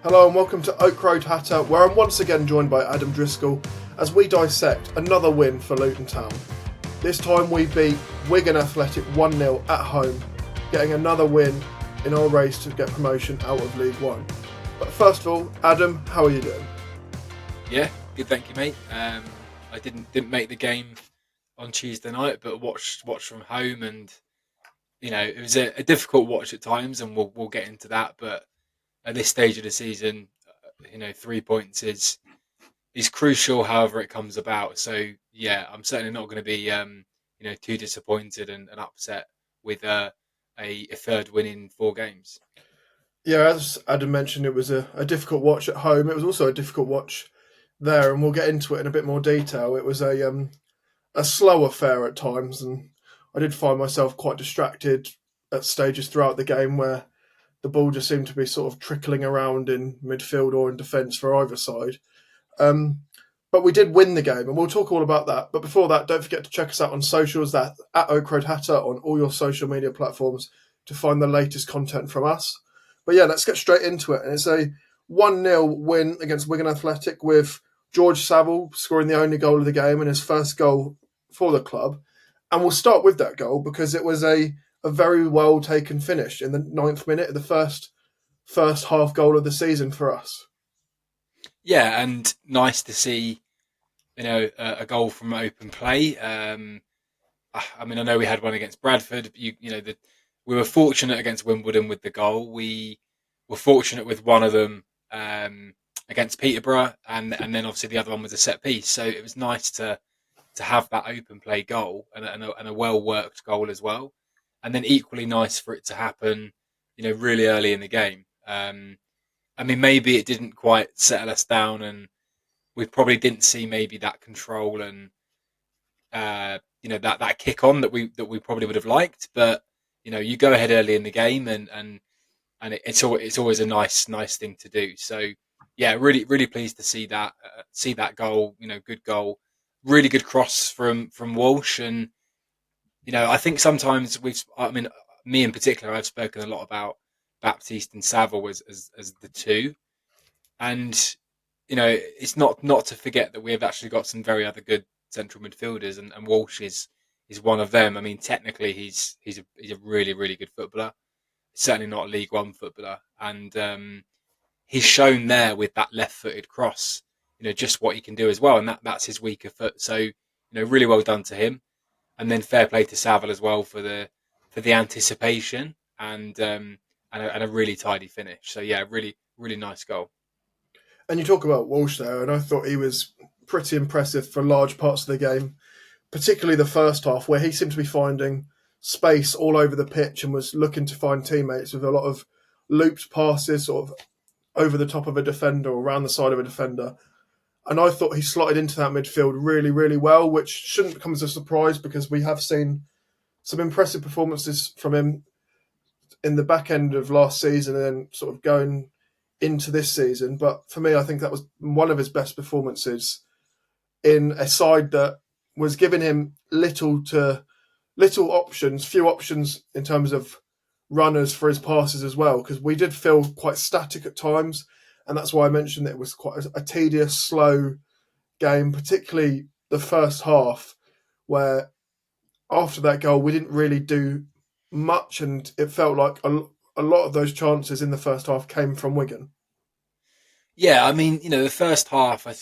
Hello and welcome to Oak Road Hatter, where I'm once again joined by Adam Driscoll as we dissect another win for Luton Town. This time we beat Wigan Athletic 1-0 at home, getting another win in our race to get promotion out of League One. But first of all, Adam, how are you doing? Yeah, good, thank you, mate. I didn't make the game on Tuesday night, but watched from home, and it was a difficult watch at times, and we'll get into that. But at this stage of the season, 3 points is crucial. However, it comes about. So yeah, I'm certainly not going to be too disappointed and upset with a third win in 4 games. Yeah, as Adam mentioned, it was a difficult watch at home. It was also a difficult watch there, and we'll get into it in a bit more detail. It was a slow affair at times, and I did find myself quite distracted at stages throughout the game where the ball just seemed to be sort of trickling around in midfield or in defence for either side. But we did win the game, and we'll talk all about that. But before that, don't forget to check us out on socials, that at Oak Road Hatter on all your social media platforms to find the latest content from us. But yeah, let's get straight into it. And it's a 1-0 win against Wigan Athletic with George Saville scoring the only goal of the game and his first goal for the club. And we'll start with that goal because it was a very well taken finish in the 9th minute, the first half goal of the season for us. Yeah, and nice to see a goal from open play. I mean, I know we had one against Bradford. We were fortunate against Wimbledon with the goal. We were fortunate with one of them against Peterborough, and then obviously the other one was a set piece. So it was nice to have that open play goal and a well worked goal as well. And then equally nice for it to happen, really early in the game. I mean, maybe it didn't quite settle us down, and we probably didn't see maybe that control and that kick on that we probably would have liked. But you go ahead early in the game, and it's always a nice thing to do. So yeah, really pleased to see that goal. Good goal, really good cross from Walsh, and I think sometimes me in particular, I've spoken a lot about Baptiste and Saville as the two, and it's not to forget that we have actually got some very other good central midfielders, and Walsh is one of them. I mean, technically, he's a really good footballer. Certainly not a League One footballer, and he's shown there with that left-footed cross, just what he can do as well, and that's his weaker foot. So, really well done to him, and then fair play to Saville as well for the anticipation and a really tidy finish. So yeah, really nice goal. And you talk about Walsh there, and I thought he was pretty impressive for large parts of the game, particularly the first half, where he seemed to be finding space all over the pitch and was looking to find teammates with a lot of looped passes, sort of over the top of a defender or around the side of a defender. And I thought he slotted into that midfield really well, which shouldn't come as a surprise because we have seen some impressive performances from him in the back end of last season and then sort of going into this season. But for me, I think that was one of his best performances in a side that was giving him few options in terms of runners for his passes as well, because we did feel quite static at times, and that's why I mentioned that it was quite a tedious, slow game, particularly the first half, where after that goal we didn't really do much, and it felt like a lot of those chances in the first half came from Wigan. Yeah, I mean, the first half, I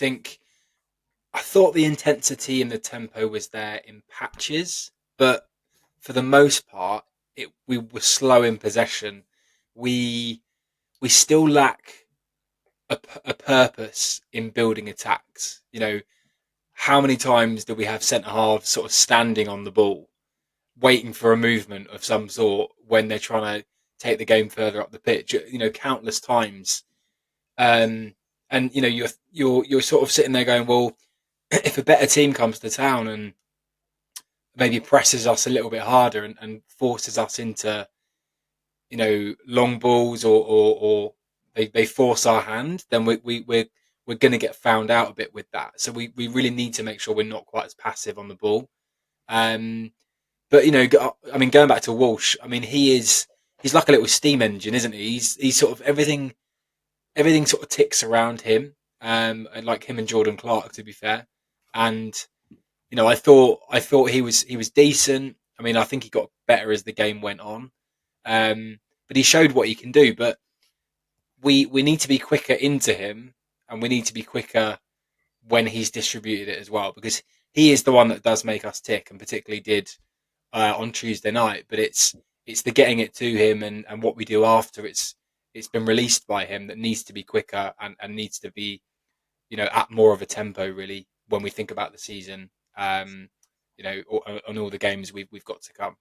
thought the intensity and the tempo was there in patches, but for the most part, we were slow in possession. We we still lack a purpose in building attacks. How many times do we have centre halves sort of standing on the ball, waiting for a movement of some sort when they're trying to take the game further up the pitch? Countless times. And you're sort of sitting there going, well, if a better team comes to town and maybe presses us a little bit harder and forces us into long balls or they force our hand, then we're going to get found out a bit with that. So we really need to make sure we're not quite as passive on the ball. Um, but I mean, going back to Walsh, I mean he's like a little steam engine, isn't he? He's sort of everything everything sort of ticks around him, and like him and Jordan Clark, to be fair. And I thought he was decent. I mean, I think he got better as the game went on, but he showed what he can do. But we need to be quicker into him, and we need to be quicker when he's distributed it as well, because he is the one that does make us tick, and particularly did on Tuesday night. But it's the getting it to him, and what we do after it's been released by him that needs to be quicker, and needs to be at more of a tempo, really, when we think about the season. On all the games we've got to come.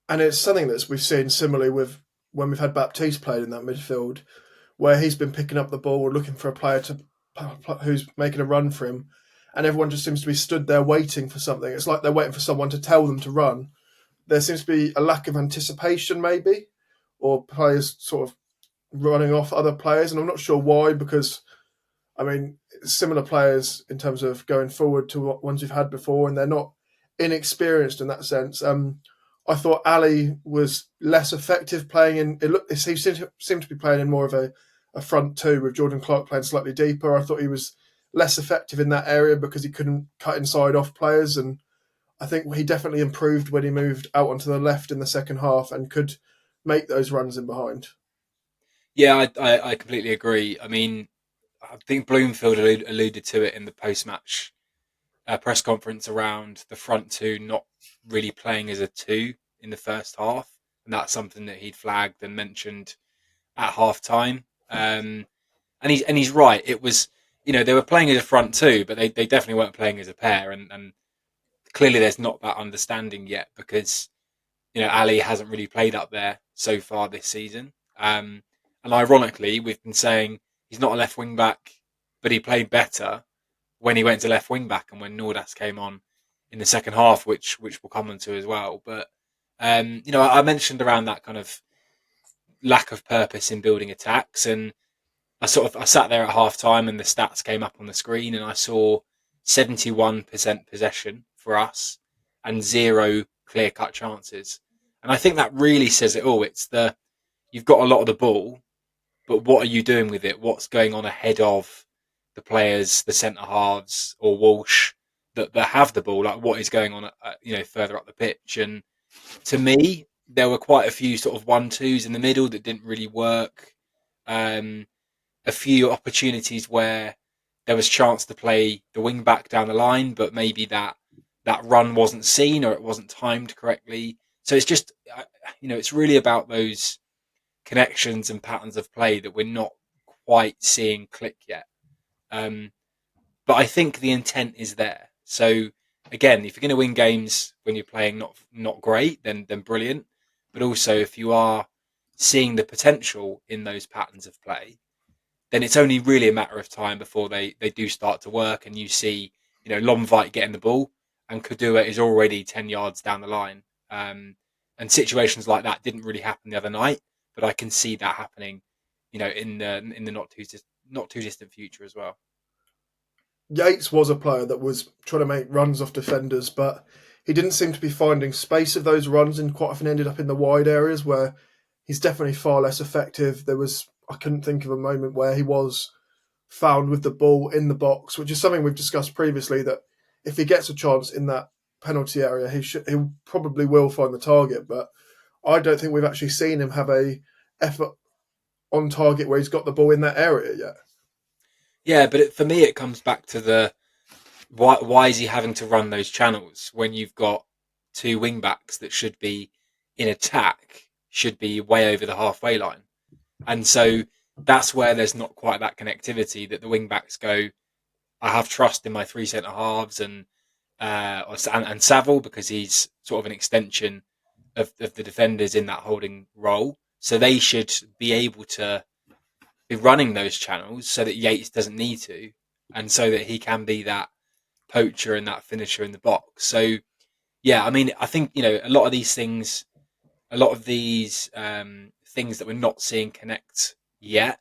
And it's something that we've seen similarly with when we've had Baptiste played in that midfield, where he's been picking up the ball or looking for a player to who's making a run for him, and everyone just seems to be stood there waiting for something. It's like they're waiting for someone to tell them to run. There seems to be a lack of anticipation, maybe, or players sort of running off other players, and I'm not sure why. Because I mean, similar players in terms of going forward to ones we've had before, and they're not inexperienced in that sense. I thought Ali was less effective playing in. He seemed to be playing in more of a front two with Jordan Clark playing slightly deeper. I thought he was less effective in that area because he couldn't cut inside off players, and I think he definitely improved when he moved out onto the left in the second half and could make those runs in behind. Yeah, I completely agree. I mean, I think Bloomfield alluded to it in the post-match press conference around the front two not really playing as a two in the first half, and that's something that he'd flagged and mentioned at half time. And he's right. It was, they were playing as a front two, but they definitely weren't playing as a pair, and clearly there's not that understanding yet, because Ali hasn't really played up there so far this season. And ironically, we've been saying he's not a left wing back, but he played better when he went to left wing back and when Nordas came on in the second half, which we'll come on to as well. But I mentioned around that kind of lack of purpose in building attacks, and I sat there at half time and the stats came up on the screen, and I saw 71% possession for us and zero clear cut chances. And I think that really says it all. It's you've got a lot of the ball, but what are you doing with it? What's going on ahead of the players, the centre halves or Walsh that have the ball? Like, what is going on, further up the pitch? And to me, there were quite a few sort of 1-2s in the middle that didn't really work. A few opportunities where there was chance to play the wing back down the line, but maybe that run wasn't seen or it wasn't timed correctly. So it's just, it's really about those connections and patterns of play that we're not quite seeing click yet. But I think the intent is there. So again, if you're going to win games when you're playing not great, then brilliant. But also, if you are seeing the potential in those patterns of play, then it's only really a matter of time before they do start to work, and you see, Lomvite getting the ball, and Kadua is already 10 yards down the line. And situations like that didn't really happen the other night, but I can see that happening, in the not too distant future as well. Yates was a player that was trying to make runs off defenders, but he didn't seem to be finding space of those runs, and quite often ended up in the wide areas where he's definitely far less effective. I couldn't think of a moment where he was found with the ball in the box, which is something we've discussed previously, that if he gets a chance in that penalty area, he probably will find the target. But I don't think we've actually seen him have a effort on target where he's got the ball in that area yet. Yeah, but for me, it comes back to the why is he having to run those channels when you've got two wing backs that should be in attack, should be way over the halfway line, and so that's where there's not quite that connectivity, that the wing backs go, I have trust in my three centre halves and Saville, because he's sort of an extension of the defenders in that holding role, so they should be able to be running those channels so that Yates doesn't need to, and so that he can be that poacher and that finisher in the box. So yeah, I mean, I think a lot of these things, things that we're not seeing connect yet,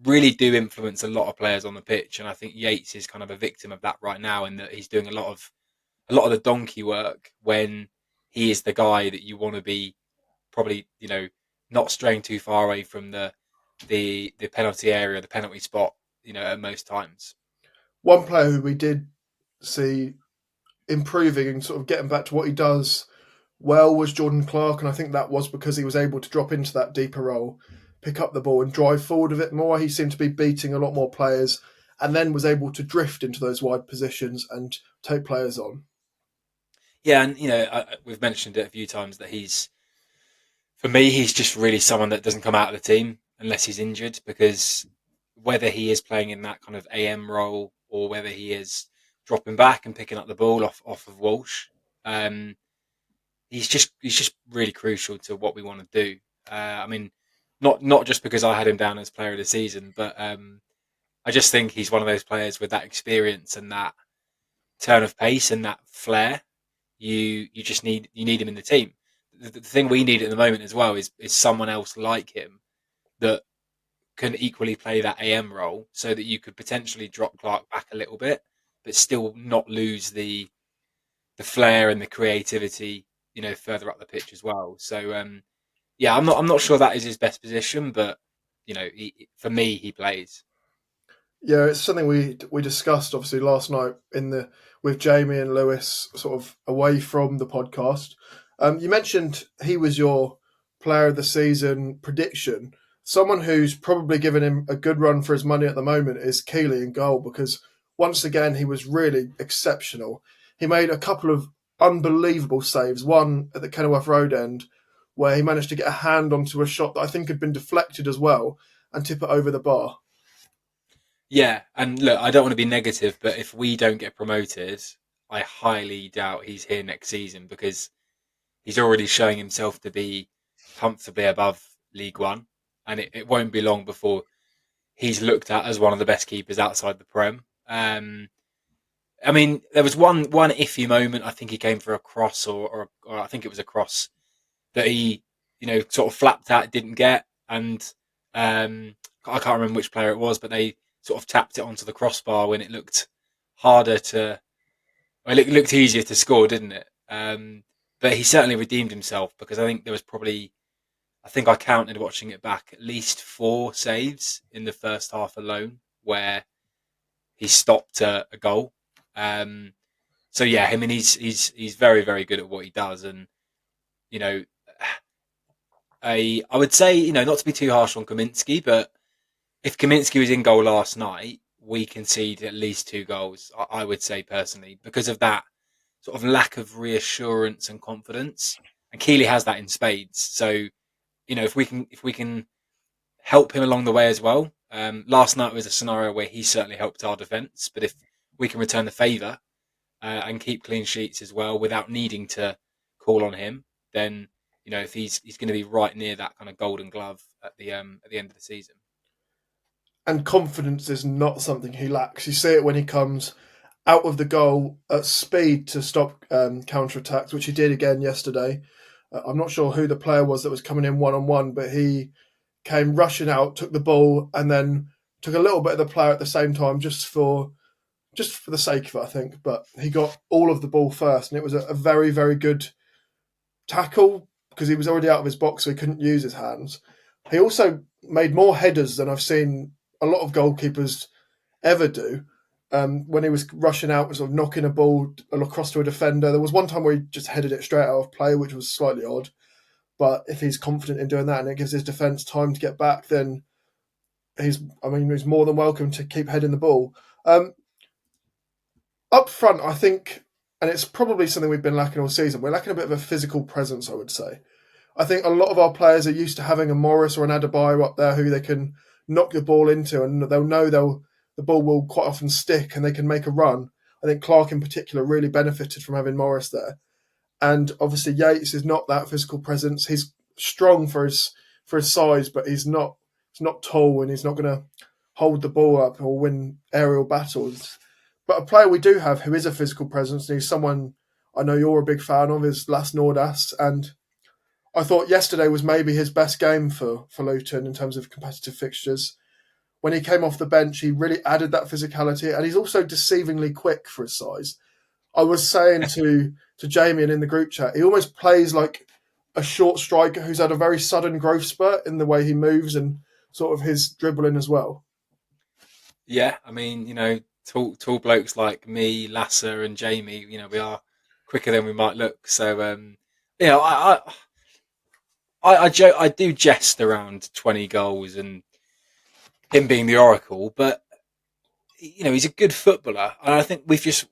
really do influence a lot of players on the pitch, and I think Yates is kind of a victim of that right now, in that he's doing a lot of the donkey work when he is the guy that you want to be, probably not straying too far away from the the penalty area, the penalty spot, at most times. One player who we did see improving and sort of getting back to what he does well was Jordan Clark, and I think that was because he was able to drop into that deeper role, pick up the ball and drive forward a bit more. He seemed to be beating a lot more players and then was able to drift into those wide positions and take players on. Yeah, and we've mentioned it a few times that for me, he's just really someone that doesn't come out of the team unless he's injured, because whether he is playing in that kind of AM role or whether he is dropping back and picking up the ball off of Walsh, um, he's just really crucial to what we want to do. I mean, not just because I had him down as player of the season, but I just think he's one of those players with that experience and that turn of pace and that flair. You just need him in the team. The thing we need at the moment as well is someone else like him that can equally play that AM role, so that you could potentially drop Clark back a little bit, but still not lose the flair and the creativity, further up the pitch as well. So yeah, I'm not sure that is his best position, but for me, he plays. Yeah, it's something we discussed obviously last night in the with Jamie and Lewis, sort of away from the podcast. You mentioned he was your player of the season prediction. Someone who's probably given him a good run for his money at the moment is Keeley in goal, because once again he was really exceptional. He made a couple of unbelievable saves. One at the Kenilworth Road end, where he managed to get a hand onto a shot that I think had been deflected as well and tip it over the bar. Yeah, and look, I don't want to be negative, but if we don't get promoted, I highly doubt he's here next season, because he's already showing himself to be comfortably above League One, and it won't be long before he's looked at as one of the best keepers outside the Prem. I mean, there was one iffy moment. I think he came for a cross, or I think it was a cross that he, sort of flapped at, didn't get, and I can't remember which player it was, but they sort of tapped it onto the crossbar when it looked harder to, well, it looked easier to score, didn't it? But he certainly redeemed himself, because I think there was probably, I think I counted watching it back, at least 4 saves in the first half alone where he stopped a goal. Um, so yeah, I mean, he's very, very good at what he does, and you know, I would say, not to be too harsh on Kaminsky, but if Kaminsky was in goal last night, we concede at least 2 goals. I would say personally, because of that sort of lack of reassurance and confidence, and Keeley has that in spades. So if we can help him along the way as well. Last night was a scenario where he certainly helped our defence, but if we can return the favour and keep clean sheets as well without needing to call on him, then if he's going to be right near that kind of golden glove at the end of the season. And confidence is not something he lacks. You see it when he comes out of the goal at speed to stop counter attacks, which he did again yesterday. I'm not sure who the player was that was coming in one on one, but he came rushing out, took the ball, and then took a little bit of the player at the same time, just for the sake of it, I think. But he got all of the ball first, and it was a very, very good tackle because he was already out of his box, so he couldn't use his hands. He also made more headers than I've seen a lot of goalkeepers ever do. When he was rushing out, sort of knocking a ball across to a defender. There was one time where he just headed it straight out of play, which was slightly odd. But if he's confident in doing that and it gives his defence time to get back, then he's more than welcome to keep heading the ball. Up front, I think, and it's probably something we've been lacking all season, we're lacking a bit of a physical presence, I would say. I think a lot of our players are used to having a Morris or an Adebayo up there who they can knock the ball into, and they'll know the ball will quite often stick and they can make a run. I think Clark in particular really benefited from having Morris there. And obviously Yates is not that physical presence. He's strong for his size, but he's not tall, and he's not going to hold the ball up or win aerial battles. But a player we do have who is a physical presence, and he's someone I know you're a big fan of, is Las Nordas. And I thought yesterday was maybe his best game for Luton in terms of competitive fixtures. When he came off the bench, he really added that physicality, and he's also deceivingly quick for his size. I was saying to Jamie and in the group chat, he almost plays like a short striker who's had a very sudden growth spurt in the way he moves and sort of his dribbling as well. Yeah, I mean, tall blokes like me, Lasser, and Jamie, we are quicker than we might look. So, I do jest around 20 goals and him being the oracle, but he's a good footballer, and I think we've just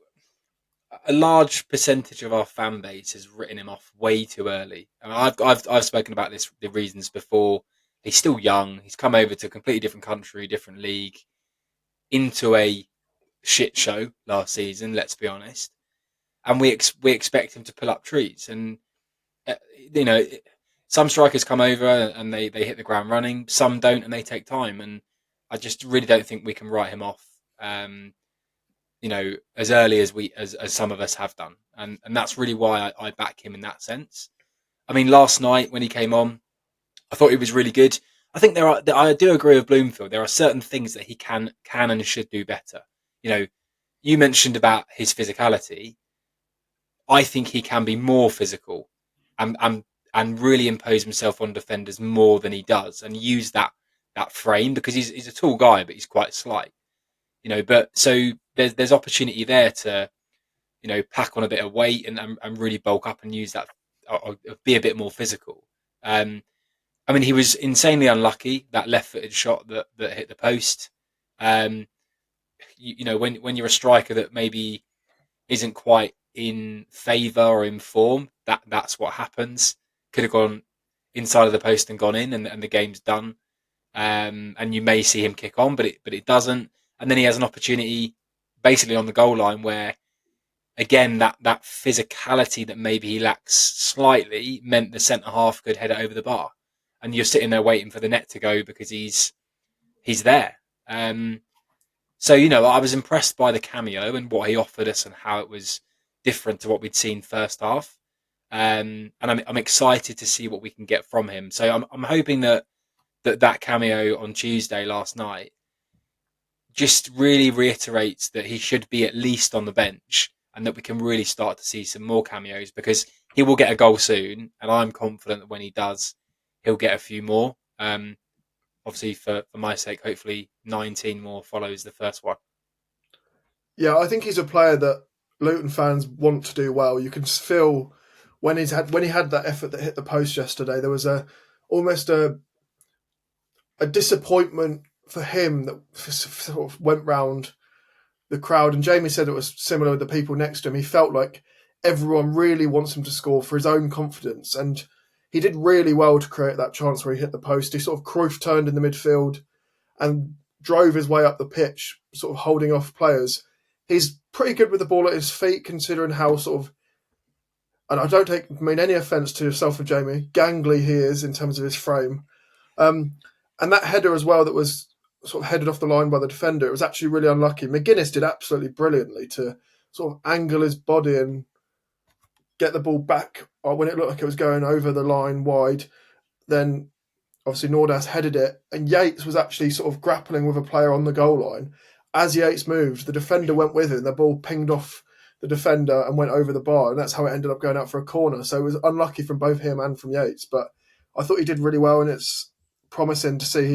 a large percentage of our fan base has written him off way too early. I mean, I've spoken about the reasons before. He's still young. He's come over to a completely different country, different league, into a shit show last season. Let's be honest, and we expect him to pull up trees. And uh, you know, some strikers come over and they hit the ground running. Some don't, and they take time. And I just really don't think we can write him off. As early as as some of us have done, and that's really why I back him in that sense. I mean, last night when he came on, I thought he was really good. I think I do agree with Bloomfield. There are certain things that he can and should do better. You know, you mentioned about his physicality. I think he can be more physical, and and and really impose himself on defenders more than he does, and use that frame because he's a tall guy, but he's quite slight. But so there's opportunity there to pack on a bit of weight and really bulk up and use that or be a bit more physical. Um, I mean, he was insanely unlucky that left-footed shot that hit the post. Um, when you're a striker that maybe isn't quite in favour or in form, that's what happens. Could have gone inside of the post and gone in, and the game's done. And you may see him kick on, but it doesn't. And then he has an opportunity, basically on the goal line, where again that physicality that maybe he lacks slightly meant the centre half could head it over the bar, and you're sitting there waiting for the net to go because he's there. So I was impressed by the cameo and what he offered us and how it was different to what we'd seen first half. And I'm excited to see what we can get from him. So I'm hoping that cameo on Tuesday last night just really reiterates that he should be at least on the bench and that we can really start to see some more cameos because he will get a goal soon, and I'm confident that when he does, he'll get a few more. Obviously, for my sake, hopefully 19 more follows the first one. Yeah, I think he's a player that Luton fans want to do well. You can feel when he had that effort that hit the post yesterday. There was almost a disappointment for him that sort of went round the crowd. And Jamie said it was similar with the people next to him. He felt like everyone really wants him to score for his own confidence, and he did really well to create that chance where he hit the post. He sort of Cruyff turned in the midfield and drove his way up the pitch, sort of holding off players. He's pretty good with the ball at his feet, considering how sort of, and I don't mean any offence to yourself or Jamie, gangly he is in terms of his frame. Um, and that header as well that was sort of headed off the line by the defender, it was actually really unlucky. McGuinness did absolutely brilliantly to sort of angle his body and get the ball back when it looked like it was going over the line wide. Then obviously Nordas headed it, and Yates was actually sort of grappling with a player on the goal line. As Yates moved, the defender went with him. The ball pinged off the defender and went over the bar, and that's how it ended up going out for a corner. So it was unlucky from both him and from Yates, but I thought he did really well, and it's promising to see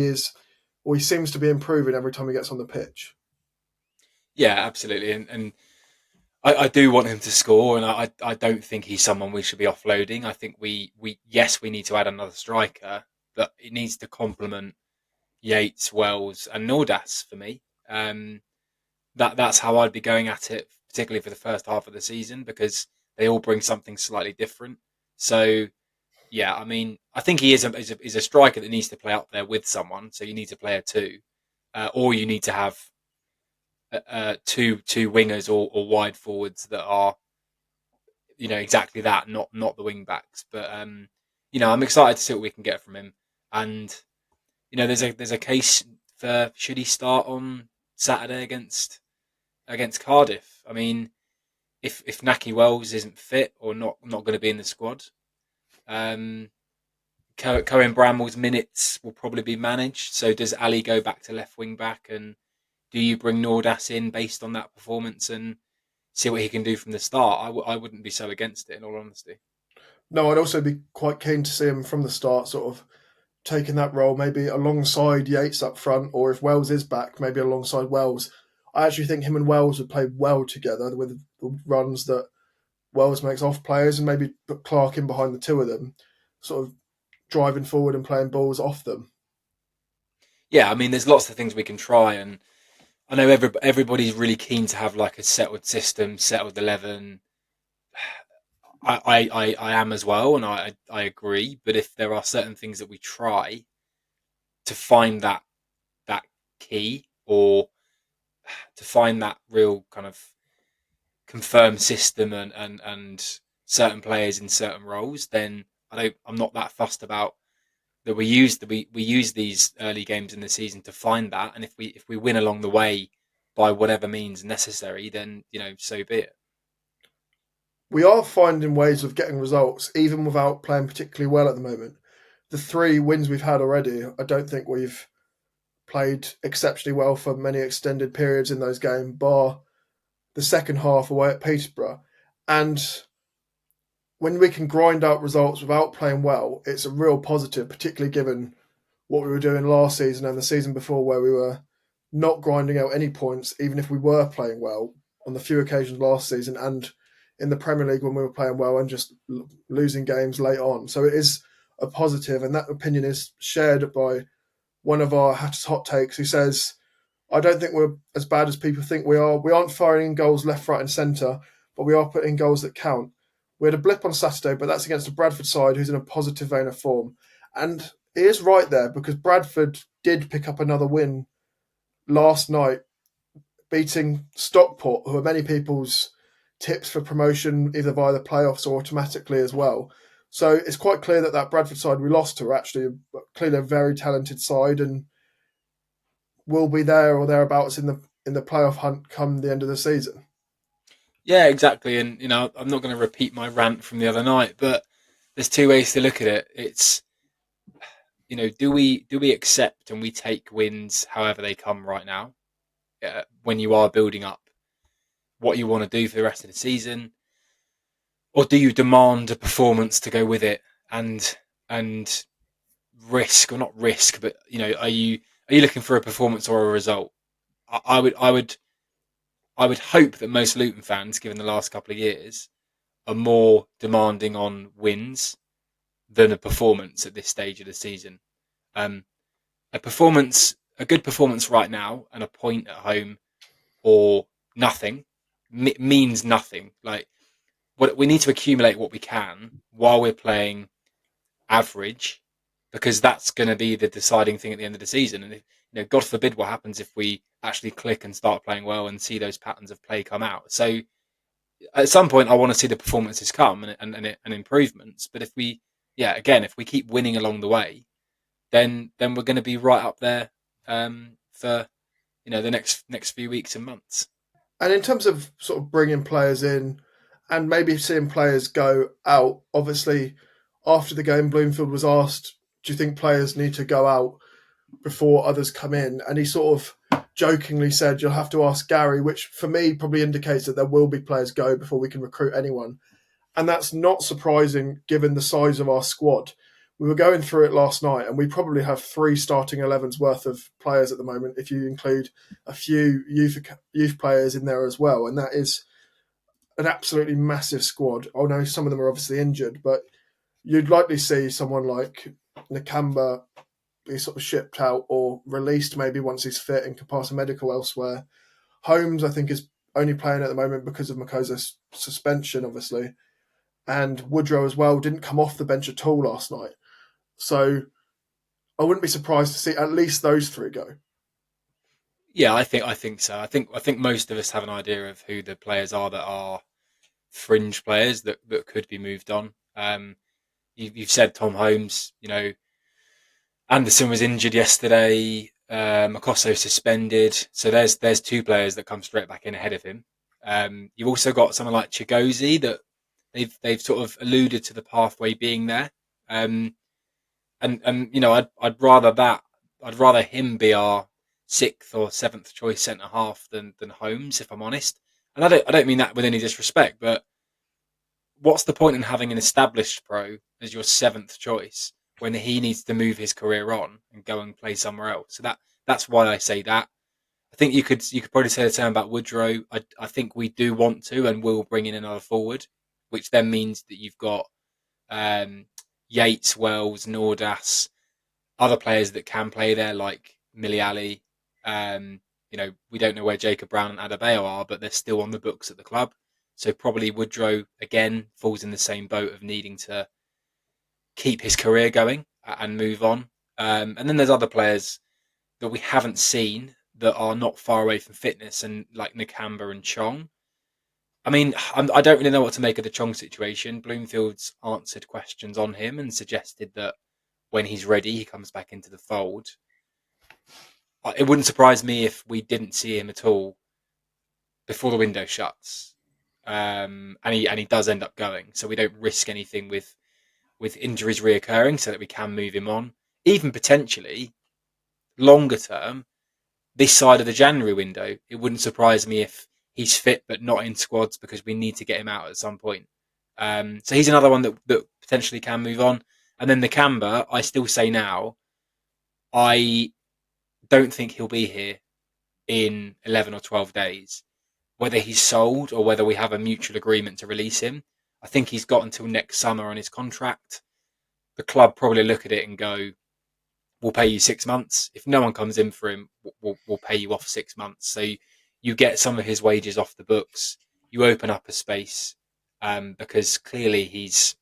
he seems to be improving every time he gets on the pitch. Yeah, absolutely. And I do want him to score, and I don't think he's someone we should be offloading. I think we need to add another striker, but it needs to complement Yates, Wells, and Nordas for me. That's how I'd be going at it, particularly for the first half of the season, because they all bring something slightly different. So yeah, I mean, I think he is a striker that needs to play up there with someone. So you need to play a two, or you need to have two wingers or wide forwards that are exactly that, not the wing backs. But I'm excited to see what we can get from him. And there's a case for should he start on Saturday against Cardiff. I mean, if Naki Wells isn't fit or not going to be in the squad, um, Cohen Bramall's minutes will probably be managed. So does Ali go back to left wing back, and do you bring Nordas in based on that performance and see what he can do from the start? I wouldn't be so against it, in all honesty. No, I'd also be quite keen to see him from the start, sort of taking that role, maybe alongside Yates up front, or if Wells is back, maybe alongside Wells. I actually think him and Wells would play well together with the runs that Wells makes off players, and maybe put Clark in behind the two of them, sort of driving forward and playing balls off them. Yeah, I mean, there's lots of things we can try, and I know everybody's really keen to have like a settled system, settled 11. I am as well, and I agree. But if there are certain things that we try to find that key, or to find that real kind of confirmed system, and certain players in certain roles, then I'm not that fussed about that. We use these early games in the season to find that, and if we win along the way by whatever means necessary, then so be it. We are finding ways of getting results, even without playing particularly well at the moment. The 3 wins we've had already, I don't think we've played exceptionally well for many extended periods in those games, bar the second half away at Peterborough. And when we can grind out results without playing well, it's a real positive, particularly given what we were doing last season and the season before, where we were not grinding out any points, even if we were playing well on the few occasions last season, and in the Premier League when we were playing well and just losing games late on. So it is a positive, and that opinion is shared by one of our hot takes, who says, I don't think we're as bad as people think we are. We aren't firing in goals left, right, and centre, but we are putting goals that count. We had a blip on Saturday, but that's against a Bradford side who's in a positive vein of form. And he is right there, because Bradford did pick up another win last night, beating Stockport, who are many people's tips for promotion, either via the playoffs or automatically as well. So it's quite clear that that Bradford side we lost to are actually clearly a very talented side, and will be there or thereabouts in the playoff hunt come the end of the season. Yeah, exactly. And I'm not going to repeat my rant from the other night, but there's two ways to look at it. It's do we accept and we take wins however they come right now, when you are building up what you want to do for the rest of the season, or do you demand a performance to go with it, and risk, or not risk, but are you looking for a performance or a result? I would hope that most Luton fans, given the last couple of years, are more demanding on wins than a performance at this stage of the season. Um, a good performance right now, and a point at home, or nothing, means nothing. Like, what we need to accumulate what we can while we're playing average, because that's going to be the deciding thing at the end of the season. And God forbid what happens if we actually click and start playing well and see those patterns of play come out. So at some point, I want to see the performances come, and improvements. But if we keep winning along the way, then we're going to be right up there, for the next few weeks and months. And in terms of sort of bringing players in and maybe seeing players go out, obviously after the game, Bloomfield was asked, do you think players need to go out before others come in? And he sort of jokingly said, you'll have to ask Gary, which for me probably indicates that there will be players go before we can recruit anyone. And that's not surprising given the size of our squad. We were going through it last night, and we probably have 3 starting 11s worth of players at the moment, if you include a few youth players in there as well. And that is an absolutely massive squad. I know some of them are obviously injured, but you'd likely see someone like Nakamba be sort of shipped out or released maybe once he's fit and can pass a medical elsewhere. Holmes, I think, is only playing at the moment because of Makosa's suspension, obviously. And Woodrow as well didn't come off the bench at all last night. So I wouldn't be surprised to see at least those 3 go. Yeah, I think so. I think most of us have an idea of who the players are that are fringe players that could be moved on. You've said Tom Holmes. Anderson was injured yesterday. Makoso suspended. So there's 2 players that come straight back in ahead of him. You've also got someone like Chigozie that they've sort of alluded to the pathway being there. And I'd rather that. I'd rather him be our 6th or 7th choice centre half than Holmes, if I'm honest. And I don't mean that with any disrespect, but what's the point in having an established pro as your 7th choice when he needs to move his career on and go and play somewhere else. So that's why I say that. I think you could probably say the same about Woodrow. I think we do want to and will bring in another forward, which then means that you've got Yates, Wells, Nordas, other players that can play there like Miliali. We don't know where Jacob Brown and Adebayo are, but they're still on the books at the club. So probably Woodrow again falls in the same boat of needing to keep his career going and move on. And then there's other players that we haven't seen that are not far away from fitness, and like Nakamba and Chong. I mean, I don't really know what to make of the Chong situation. Bloomfield's answered questions on him and suggested that when he's ready, he comes back into the fold. It wouldn't surprise me if we didn't see him at all before the window shuts, and he does end up going. So we don't risk anything with injuries reoccurring, so that we can move him on, even potentially longer term. This side of the January window, it wouldn't surprise me if he's fit but not in squads because we need to get him out at some point. So he's another one that potentially can move on. And then the Nakamba, I still say now, I don't think he'll be here in 11 or 12 days. Whether he's sold or whether we have a mutual agreement to release him, I think he's got until next summer on his contract. The club probably look at it and go, we'll pay you 6 months. If no one comes in for him, we'll pay you off 6 months. So you get some of his wages off the books. You open up a space because clearly he's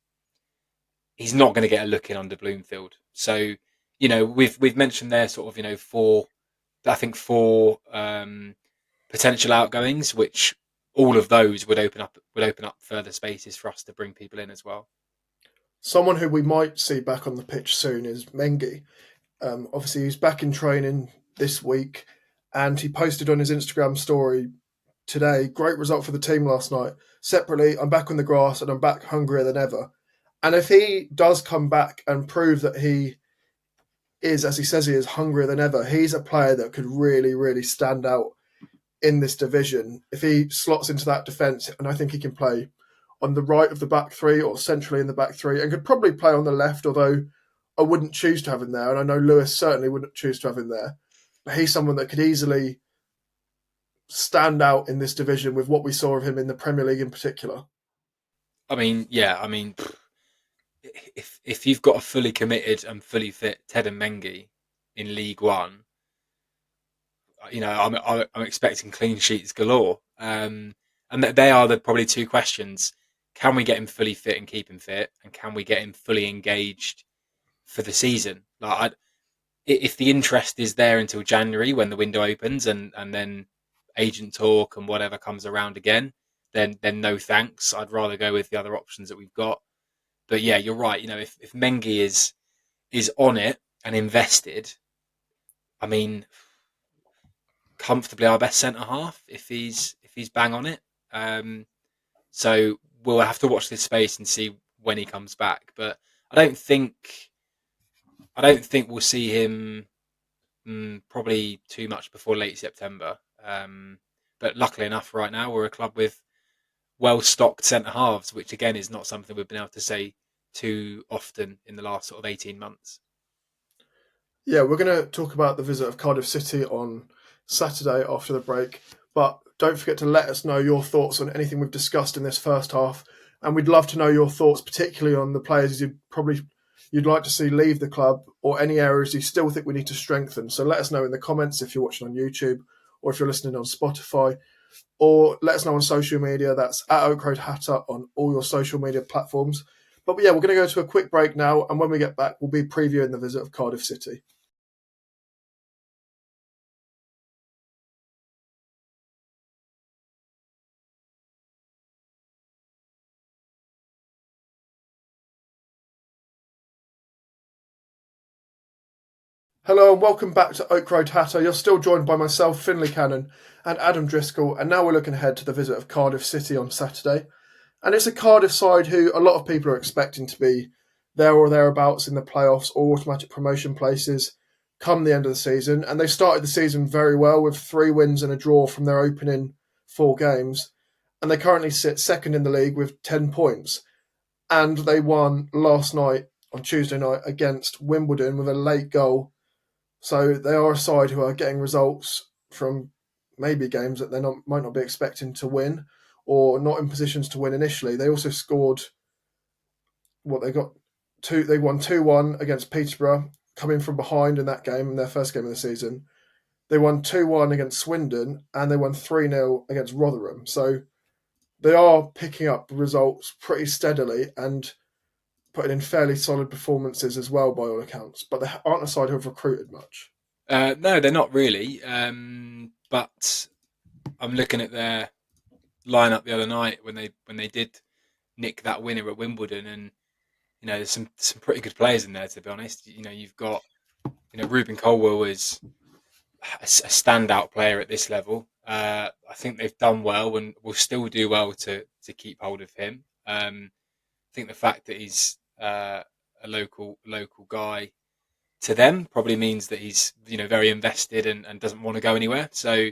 not going to get a look in under Bloomfield. So we've mentioned there sort of four potential outgoings, which all of those would open up further spaces for us to bring people in as well. Someone who we might see back on the pitch soon is Mengi. Obviously, he's back in training this week, and he posted on his Instagram story today, great result for the team last night. Separately, I'm back on the grass and I'm back hungrier than ever. And if he does come back and prove that he is, as he says he is, hungrier than ever, he's a player that could really, really stand out in this division. If he slots into that defence, and I think he can play on the right of the back three or centrally in the back three, and could probably play on the left, although I wouldn't choose to have him there, and I know Lewis certainly wouldn't choose to have him there. But he's someone that could easily stand out in this division with what we saw of him in the Premier League in particular. I mean, if you've got a fully committed and fully fit Ted and Mengi in League One, I'm expecting clean sheets galore. And they are the probably two questions: can we get him fully fit and keep him fit, and can we get him fully engaged for the season? If the interest is there until January when the window opens, and then agent talk and whatever comes around again, then no thanks. I'd rather go with the other options that we've got. But yeah, you're right. If Mengi is on it and invested, I mean, comfortably our best centre half if he's bang on it. So we'll have to watch this space and see when he comes back. But I don't think we'll see him probably too much before late September. But luckily enough, right now we're a club with well-stocked centre halves, which again is not something we've been able to say too often in the last sort of 18 months. Yeah, we're going to talk about the visit of Cardiff City on Saturday after the break, but don't forget to let us know your thoughts on anything we've discussed in this first half, and we'd love to know your thoughts, particularly on the players you'd like to see leave the club, or any areas you still think we need to strengthen. So let us know in the comments if you're watching on YouTube, or if you're listening on Spotify, or let us know on social media. That's at Oak Road Hatter on all your social media platforms. But yeah, we're going to go to a quick break now, and when we get back, we'll be previewing the visit of Cardiff City. Hello and welcome back to Oak Road Hatter. You're still joined by myself, Finley Cannon, and Adam Driscoll, and now we're looking ahead to the visit of Cardiff City on Saturday. And it's a Cardiff side who a lot of people are expecting to be there or thereabouts in the playoffs or automatic promotion places come the end of the season. And they started the season very well with 3 wins and a draw from their opening 4 games. And they currently sit second in the league with 10 points. And they won last night on Tuesday night against Wimbledon with a late goal. So they are a side who are getting results from maybe games that might not be expecting to win or not in positions to win initially. They also scored what they got two. They won 2-1 against Peterborough, coming from behind in that game, in their first game of the season. They won 2-1 against Swindon, and they won 3-0 against Rotherham. So they are picking up results pretty steadily and putting in fairly solid performances as well, by all accounts. But they aren't a side who have recruited much. No, they're not really. But I'm looking at their lineup the other night when they did nick that winner at Wimbledon, and there's some pretty good players in there. To be honest, you've got Ruben Colwell is a standout player at this level. I think they've done well and will still do well to keep hold of him. I think the fact that he's a local guy to them probably means that he's very invested and doesn't want to go anywhere. So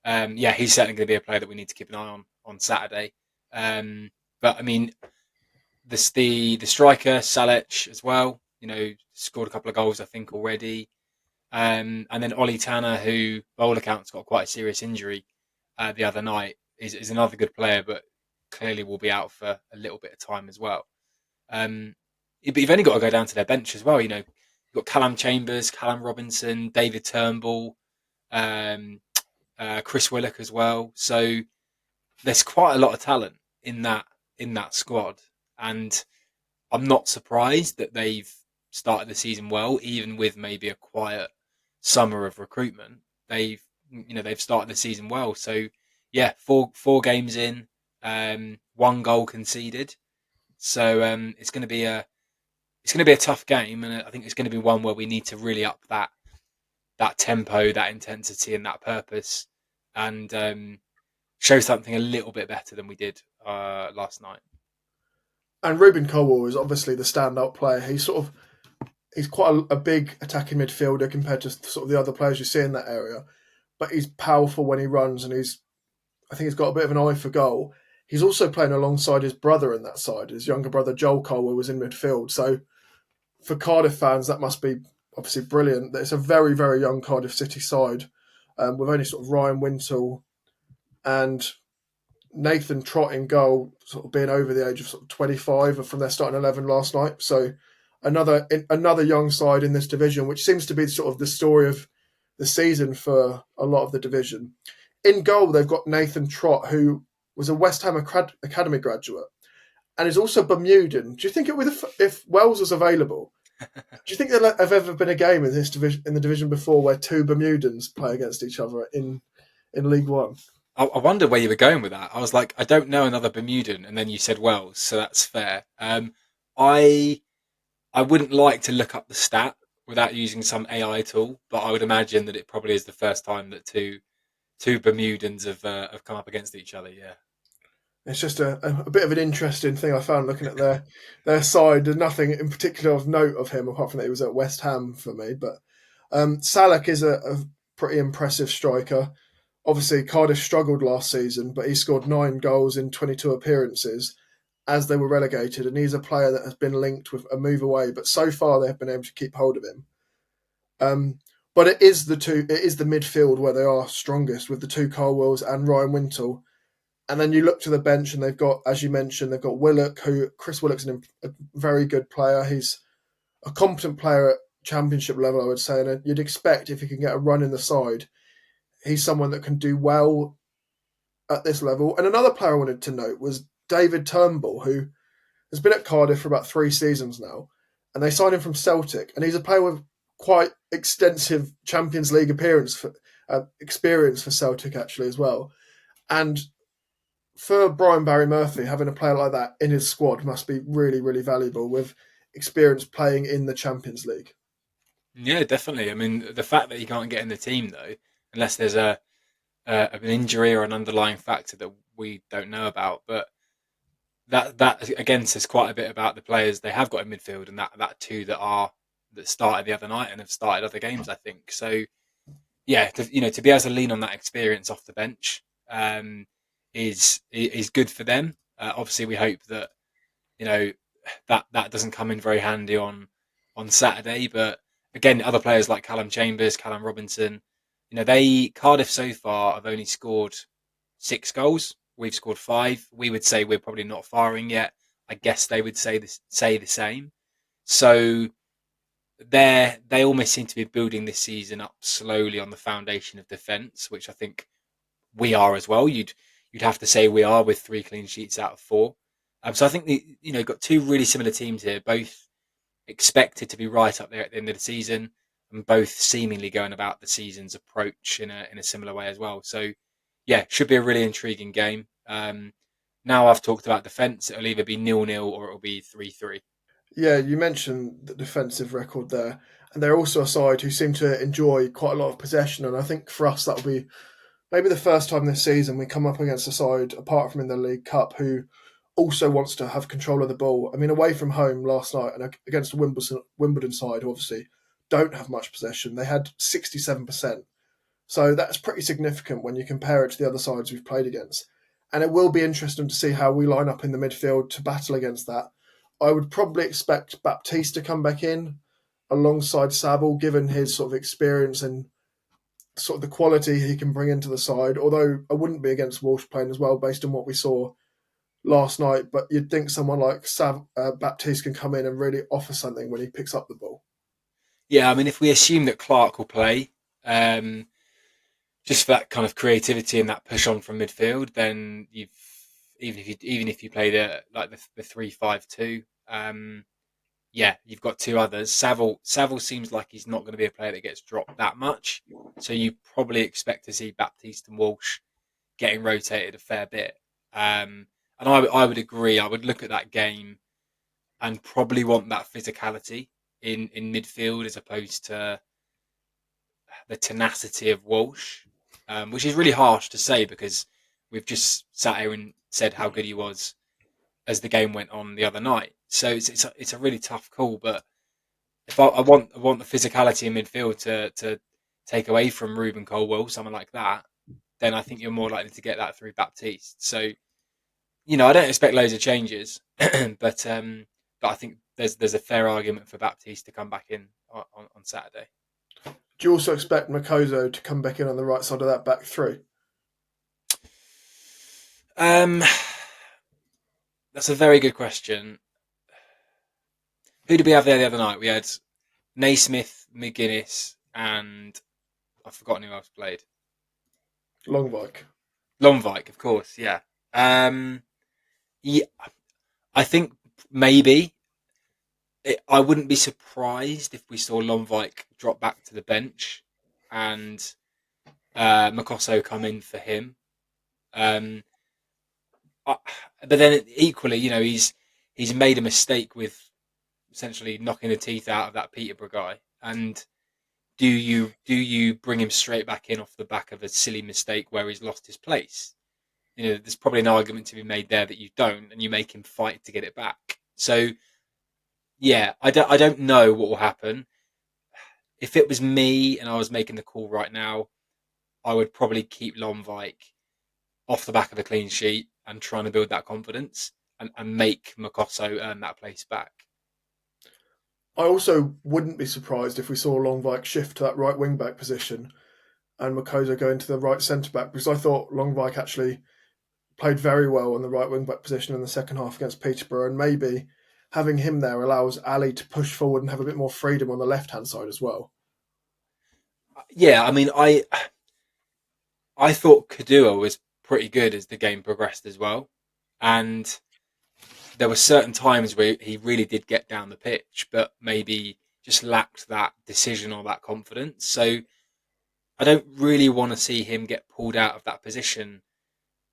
yeah, he's certainly going to be a player that we need to keep an eye on Saturday. But I mean, the striker Salic as well. Scored a couple of goals I think already. And then Ollie Tanner, who by all accounts got quite a serious injury the other night, is another good player, but clearly will be out for a little bit of time as well. But you've only got to go down to their bench as well. You've got Callum Chambers, Callum Robinson, David Turnbull, Chris Willock as well. So there's quite a lot of talent in that squad, and I'm not surprised that they've started the season well, even with maybe a quiet summer of recruitment. They've started the season well. So yeah, four games in, 1 goal conceded. So it's going to be a tough game, and I think it's going to be one where we need to really up that tempo, that intensity, and that purpose, and show something a little bit better than we did last night. And Ruben Colwell is obviously the standout player. He's quite a big attacking midfielder compared to sort of the other players you see in that area, but he's powerful when he runs, and I think he's got a bit of an eye for goal. He's also playing alongside his brother in that side. His younger brother Joel Colwell was in midfield. So for Cardiff fans, that must be obviously brilliant. It's a very, very young Cardiff City side with only sort of Ryan Wintle and Nathan Trott in goal, sort of being over the age of sort of 25 from their starting 11 last night. So another young side in this division, which seems to be sort of the story of the season for a lot of the division. In goal, they've got Nathan Trott, who was a West Ham Academy graduate and is also Bermudan. Do you think if Wells was available, do you think there have ever been a game in this division, in the division before, where two Bermudans play against each other in League One? I wonder where you were going with that. I was like, I don't know another Bermudan, and then you said Wells, so that's fair. I wouldn't like to look up the stat without using some AI tool, but I would imagine that it probably is the first time that two Bermudans have come up against each other. Yeah, it's just a bit of an interesting thing I found looking at their side. There's nothing in particular of note of him apart from that he was at West Ham for me. But Salak is a pretty impressive striker. Obviously, Cardiff struggled last season, but he scored 9 goals in 22 appearances as they were relegated, and he's a player that has been linked with a move away. But so far, they've been able to keep hold of him. But it is the midfield where they are strongest, with the two Colwells and Ryan Wintle. And then you look to the bench, and they've got, as you mentioned, they've got Willock, Chris Willock's a very good player. He's a competent player at championship level, I would say, and you'd expect if he can get a run in the side, he's someone that can do well at this level. And another player I wanted to note was David Turnbull, who has been at Cardiff for about 3 seasons now, and they signed him from Celtic, and he's a player with quite extensive Champions League experience for Celtic actually as well. And for Brian Barry Murphy, having a player like that in his squad must be really, really valuable with experience playing in the Champions League. Yeah, definitely. I mean, the fact that he can't get in the team though, unless there's an injury or an underlying factor that we don't know about, but that again says quite a bit about the players they have got in midfield, and that two that started the other night and have started other games, I think. So yeah, to be able to lean on that experience off the bench is good for them. Obviously, we hope that that doesn't come in very handy on Saturday. But again, other players like Callum Chambers, Callum Robinson, they Cardiff so far have only scored 6 goals. We've scored 5. We would say we're probably not firing yet. I guess they would say the same. So they almost seem to be building this season up slowly on the foundation of defence, which I think we are as well. You'd have to say we are with 3 clean sheets out of 4. So I think got 2 really similar teams here, both expected to be right up there at the end of the season, and both seemingly going about the season's approach in a similar way as well. So yeah, should be a really intriguing game. Now I've talked about defence, it'll either be 0-0 or it'll be 3-3. Yeah, you mentioned the defensive record there, and they're also a side who seem to enjoy quite a lot of possession. And I think for us that'll be maybe the first time this season we come up against a side, apart from in the League Cup, who also wants to have control of the ball. I mean, away from home last night and against the Wimbledon side, who obviously don't have much possession, they had 67%. So that's pretty significant when you compare it to the other sides we've played against. And it will be interesting to see how we line up in the midfield to battle against that. I would probably expect Baptiste to come back in alongside Saville, given his sort of experience and sort of the quality he can bring into the side. Although I wouldn't be against Walsh playing as well, based on what we saw last night. But you'd think someone like Baptiste can come in and really offer something when he picks up the ball. Yeah, I mean, if we assume that Clark will play, just for that kind of creativity and that push on from midfield, then even if you play the 3-5-2, yeah, you've got 2 others. Saville seems like he's not going to be a player that gets dropped that much, so you probably expect to see Baptiste and Walsh getting rotated a fair bit. And I would agree. I would look at that game and probably want that physicality in midfield as opposed to the tenacity of Walsh, which is really harsh to say because we've just sat here and said how good he was as the game went on the other night. So it's a really tough call. But if I want the physicality in midfield to take away from Ruben Colwell, someone like that, then I think you're more likely to get that through Baptiste. So I don't expect loads of changes, but I think there's a fair argument for Baptiste to come back in on Saturday. Do you also expect Makoto to come back in on the right side of that back 3? That's a very good question. Who did we have there the other night? We had Naismith, McGuinness, and I've forgotten who else played. Longvik. Longvik, of course, yeah. Yeah, I think maybe I wouldn't be surprised if we saw Longvik drop back to the bench and Makoso come in for him. But then equally, he's made a mistake with essentially knocking the teeth out of that Peterborough guy. And do you bring him straight back in off the back of a silly mistake where he's lost his place? There's probably an argument to be made there that you don't, and you make him fight to get it back. So, yeah, I don't know what will happen. If it was me and I was making the call right now, I would probably keep Longvik off the back of a clean sheet and trying to build that confidence and make Makoso earn that place back. I also wouldn't be surprised if we saw Longvik shift to that right wing back position and Makoto go into the right centre back, because I thought Longvik actually played very well on the right wing back position in the second half against Peterborough, and maybe having him there allows Ali to push forward and have a bit more freedom on the left hand side as well. Yeah, I mean, I thought Kadua was pretty good as the game progressed as well, and there were certain times where he really did get down the pitch, but maybe just lacked that decision or that confidence. So I don't really want to see him get pulled out of that position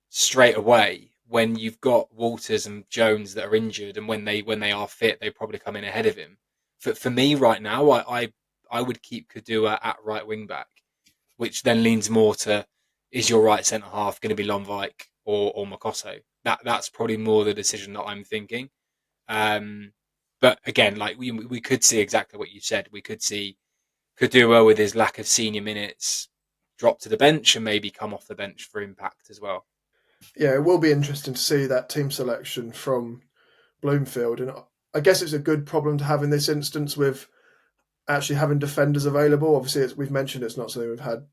straight away when you've got Walters and Jones that are injured, and when they are fit, they probably come in ahead of him. For me right now, I would keep Kadua at right wing back, which then leans more to, is your right centre half going to be Longvik or Makoso? That's probably more the decision that I'm thinking. But again, like we could see exactly what you said. We could see Kadua with his lack of senior minutes drop to the bench and maybe come off the bench for impact as well. Yeah, it will be interesting to see that team selection from Bloomfield, and I guess it's a good problem to have in this instance with actually having defenders available. Obviously, we've mentioned it's not something we've had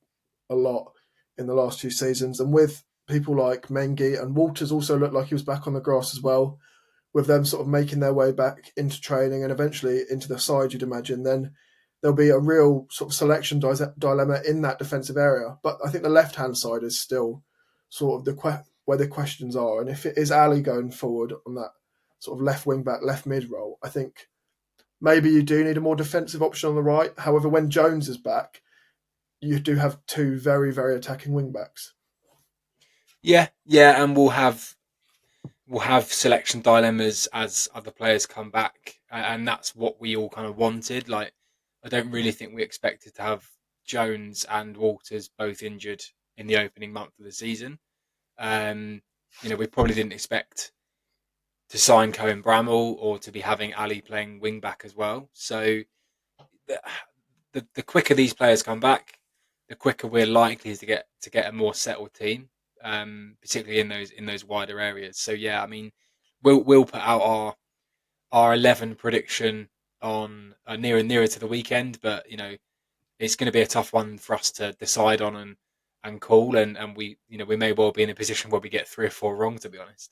a lot in the last 2 seasons. And with people like Mengi and Walters also looked like he was back on the grass as well, with them sort of making their way back into training and eventually into the side, you'd imagine, then there'll be a real sort of selection dilemma in that defensive area. But I think the left-hand side is still sort of where the questions are. And if it is Ali going forward on that sort of left wing-back, left mid role, I think maybe you do need a more defensive option on the right. However, when Jones is back, you do have 2 very, very attacking wing-backs. Yeah, and we'll have selection dilemmas as other players come back, and that's what we all kind of wanted. Like, I don't really think we expected to have Jones and Walters both injured in the opening month of the season. We probably didn't expect to sign Cohen Bramall or to be having Ali playing wing back as well. So the quicker these players come back, the quicker we're likely to get a more settled team, particularly in those wider areas. So yeah, I mean, we'll put out our 11 prediction on nearer to the weekend, but it's going to be a tough one for us to decide on and call, and we may well be in a position where we get 3 or 4 wrong, to be honest.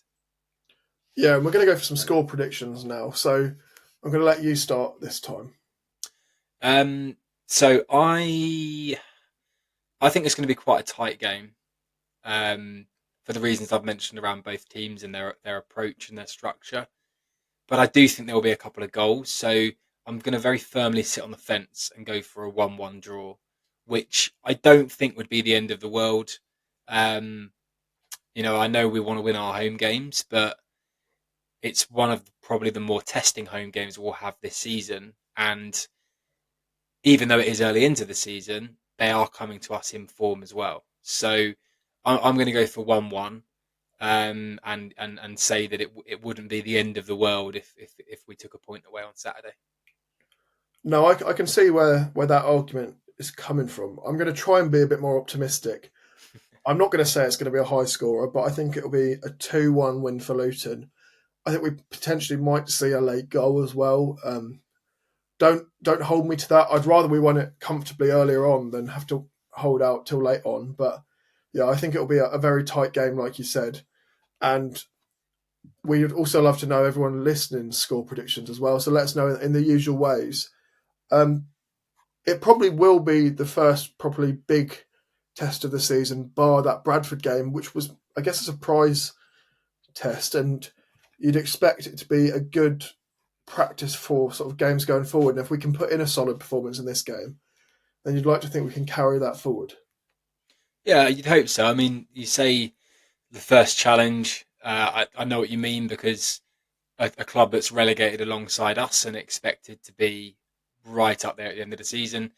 Yeah, and we're going to go for some score predictions now. So I'm going to let you start this time. So I think it's going to be quite a tight game, for the reasons I've mentioned around both teams and their approach and their structure. But I do think there will be a couple of goals. So I'm going to very firmly sit on the fence and go for a 1-1 draw, which I don't think would be the end of the world. I know we want to win our home games, but it's one of probably the more testing home games we'll have this season. And even though it is early into the season, they are coming to us in form as well. So I'm going to go for 1-1, and say that it wouldn't be the end of the world if we took a point away on Saturday. No, I can see where that argument is coming from. I'm going to try and be a bit more optimistic. I'm not going to say it's going to be a high scorer, but I think it'll be a 2-1 win for Luton. I think we potentially might see a late goal as well. Don't hold me to that. I'd rather we won it comfortably earlier on than have to hold out till late on. But yeah, I think it'll be a very tight game, like you said. And we'd also love to know everyone listening's score predictions as well. So let us know in the usual ways. It probably will be the first properly big test of the season, bar that Bradford game, which was, I guess, a surprise test. And you'd expect it to be a good practice for sort of games going forward. And if we can put in a solid performance in this game, then you'd like to think we can carry that forward. Yeah, you'd hope so. I mean, you say the first challenge. I know what you mean, because a club that's relegated alongside us and expected to be right up there at the end of the season,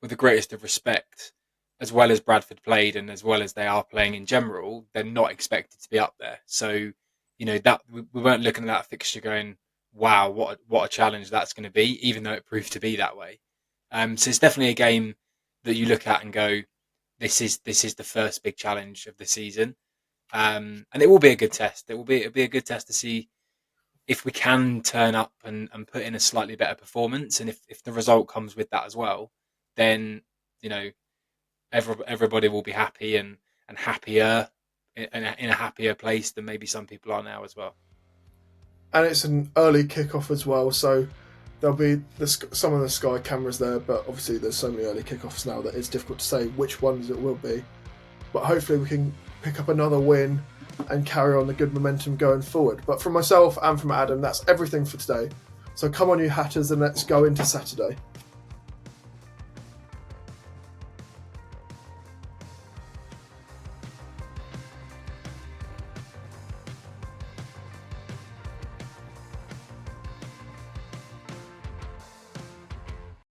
with the greatest of respect, as well as Bradford played and as well as they are playing in general, they're not expected to be up there. So, that we weren't looking at that fixture going, wow, what a challenge that's going to be, even though it proved to be that way. So it's definitely a game that you look at and go, this is the first big challenge of the season, and it will be a good test. It'll be a good test to see if we can turn up and put in a slightly better performance, and if the result comes with that as well, then everybody will be happy and happier in a happier place than maybe some people are now as well. And it's an early kickoff as well, so there'll be some of the Sky cameras there, but obviously there's so many early kickoffs now that it's difficult to say which ones it will be. But hopefully we can pick up another win and carry on the good momentum going forward. But from myself and from Adam, that's everything for today. So come on, you Hatters, and let's go into Saturday.